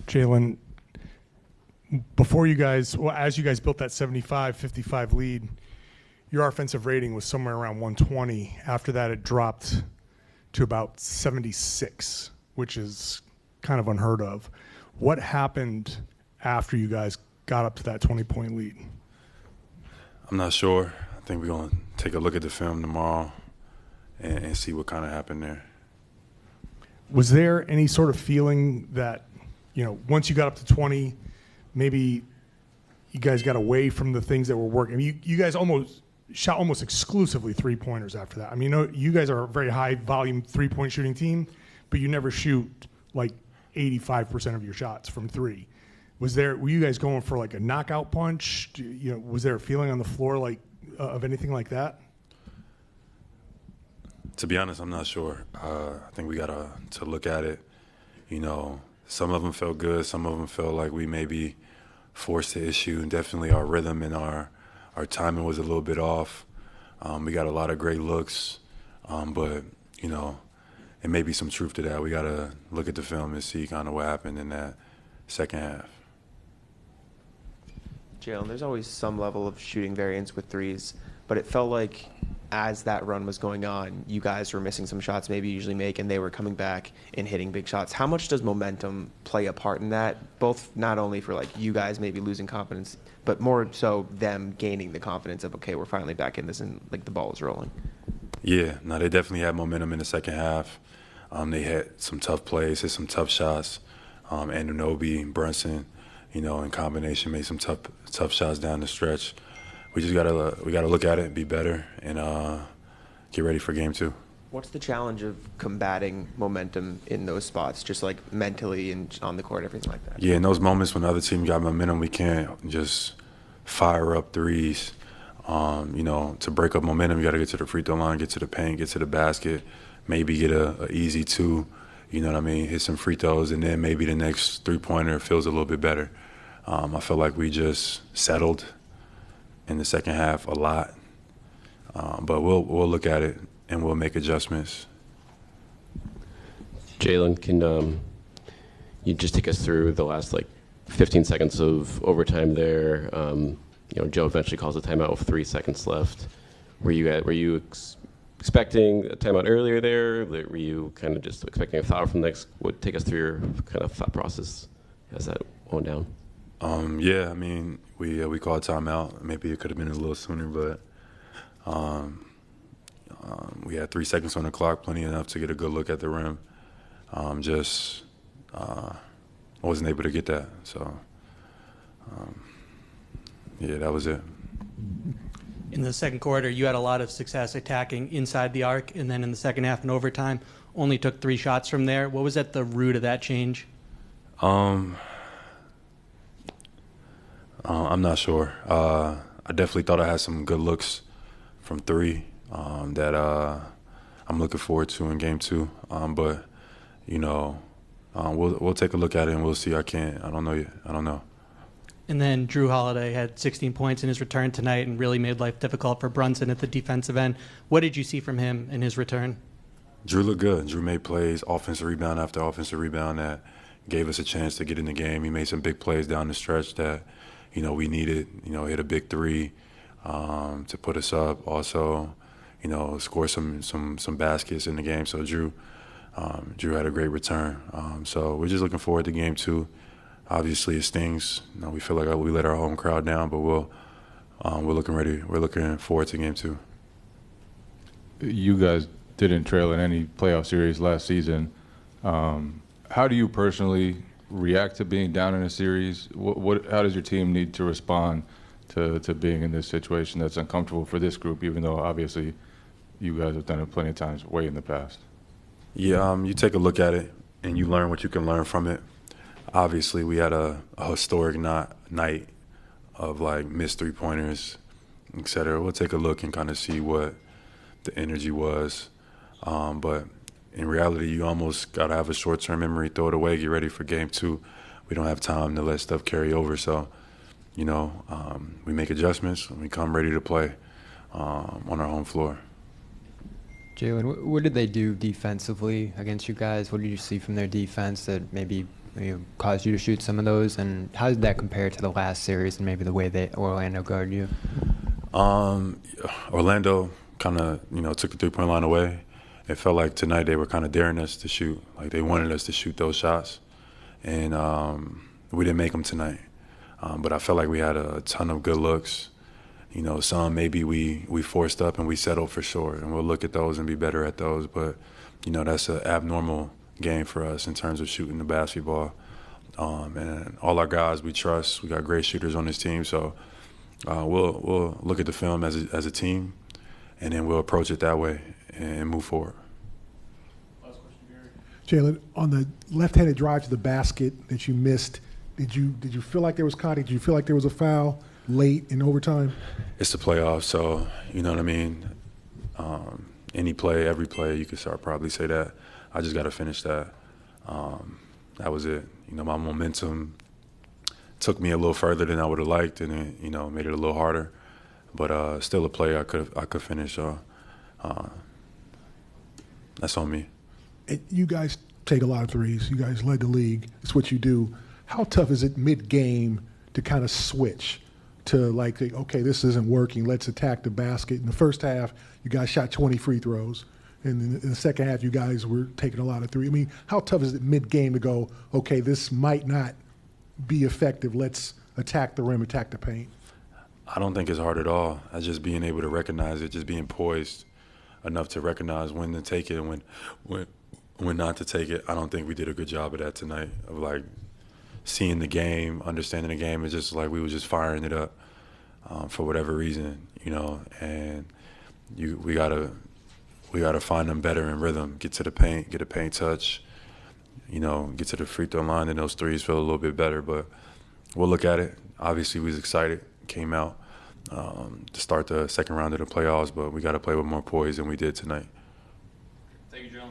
Jaylen, before you guys, well, as you guys built that 75-55 lead, your offensive rating was somewhere around 120. After that, it dropped to about 76, which is kind of unheard of. What happened after you guys got up to that 20-point lead? I'm not sure. I think we're going to take a look at the film tomorrow and see what kind of happened there. Was there any sort of feeling that, once you got up to 20, maybe you guys got away from the things that were working? I mean, you guys shot almost exclusively three-pointers after that. I mean, you guys are a very high-volume three-point shooting team, but you never shoot like 85% of your shots from three. Were you guys going for like a knockout punch? Was there a feeling on the floor like of anything like that? To be honest, I'm not sure. I think we got to look at it. Some of them felt good. Some of them felt like we maybe forced the issue. And definitely our rhythm and our timing was a little bit off. We got a lot of great looks, but, it may be some truth to that. We got to look at the film and see kind of what happened in that second half. Jaylen, there's always some level of shooting variance with threes, but it felt like as that run was going on, you guys were missing some shots maybe you usually make, and they were coming back and hitting big shots. How much does momentum play a part in that, both not only for like you guys maybe losing confidence, but more so them gaining the confidence of, okay, we're finally back in this and like the ball is rolling? Yeah, no, they definitely had momentum in the second half. They had some tough plays, hit some tough shots. Anunoby, Brunson, in combination made some tough shots down the stretch. We just gotta look at it and be better and get ready for game 2. What's the challenge of combating momentum in those spots, just like mentally and on the court, everything like that? Yeah, in those moments when the other team got momentum, we can't just fire up threes. To break up momentum, you got to get to the free throw line, get to the paint, get to the basket, maybe get a easy 2, hit some free throws, and then maybe the next three-pointer feels a little bit better. I feel like we just settled in the second half a lot, but we'll look at it and we'll make adjustments. Jaylen, can you just take us through the last 15 seconds of overtime there? Joe eventually calls a timeout with 3 seconds left. Were you expecting a timeout earlier there? Were you kind of just expecting a foul from the Knicks? Take us through your kind of thought process as that went down. Yeah, I mean, we called timeout. Maybe it could have been a little sooner, but we had 3 seconds on the clock, plenty enough to get a good look at the rim. I wasn't able to get that, so yeah, that was it. In the second quarter, you had a lot of success attacking inside the arc, and then in the second half and overtime, only took 3 shots from there. What was at the root of that change? I'm not sure. I definitely thought I had some good looks from 3 that I'm looking forward to in game 2. But we'll take a look at it and we'll see. I don't know yet. I don't know. And then Drew Holiday had 16 points in his return tonight and really made life difficult for Brunson at the defensive end. What did you see from him in his return? Drew looked good. Drew made plays, offensive rebound after offensive rebound that gave us a chance to get in the game. He made some big plays down the stretch that, we needed. Hit a big 3 to put us up. Also, score some baskets in the game. So Drew had a great return. So we're just looking forward to game 2. Obviously, it stings. We feel like we let our home crowd down, but we're looking ready. We're looking forward to game 2. You guys didn't trail in any playoff series last season. How do you personally react to being down in a series? How does your team need to respond to being in this situation that's uncomfortable for this group, even though obviously you guys have done it plenty of times way in the past? Yeah, you take a look at it and you learn what you can learn from it. Obviously, we had a historic night of missed 3-pointers, et cetera. We'll take a look and kind of see what the energy was. But in reality, you almost got to have a short-term memory, throw it away, get ready for game 2. We don't have time to let stuff carry over. So, we make adjustments and we come ready to play on our home floor. Jaylen, what did they do defensively against you guys? What did you see from their defense that maybe caused you to shoot some of those? And how did that compare to the last series and maybe the way that Orlando guarded you? Orlando kind of, took the three-point line away. It felt like tonight they were kind of daring us to shoot. Like they wanted us to shoot those shots. And we didn't make them tonight. But I felt like we had a ton of good looks. Some maybe we forced up and we settled for sure. And we'll look at those and be better at those. But, that's an abnormal game for us in terms of shooting the basketball. And all our guys we trust. We got great shooters on this team. So we'll look at the film as a team, and then we'll approach it that way and move forward. Last question, Gary. Jaylen, on the left-handed drive to the basket that you missed, did you feel like there was contact? Did you feel like there was a foul late in overtime? It's the playoffs, so you know what I mean. Any play, every play, you could probably say that. I just got to finish that. That was it. My momentum took me a little further than I would have liked, and it, made it a little harder. But still a play I could finish. That's on me. You guys take a lot of threes. You guys led the league. It's what you do. How tough is it mid-game to kind of switch to like, okay, this isn't working, let's attack the basket? In the first half, you guys shot 20 free throws. And in the second half, you guys were taking a lot of threes. I mean, how tough is it mid-game to go, okay, this might not be effective, let's attack the rim, attack the paint? I don't think it's hard at all. It's just being able to recognize it, just being poised enough to recognize when to take it and when not to take it. I don't think we did a good job of that tonight, of like seeing the game, understanding the game. It's just like we were just firing it up for whatever reason, and we gotta find them better in rhythm, get to the paint, get a paint touch, get to the free throw line, and those threes feel a little bit better. But we'll look at it. Obviously, we was excited, came out to start the second round of the playoffs, but we got to play with more poise than we did tonight. Thank you, John.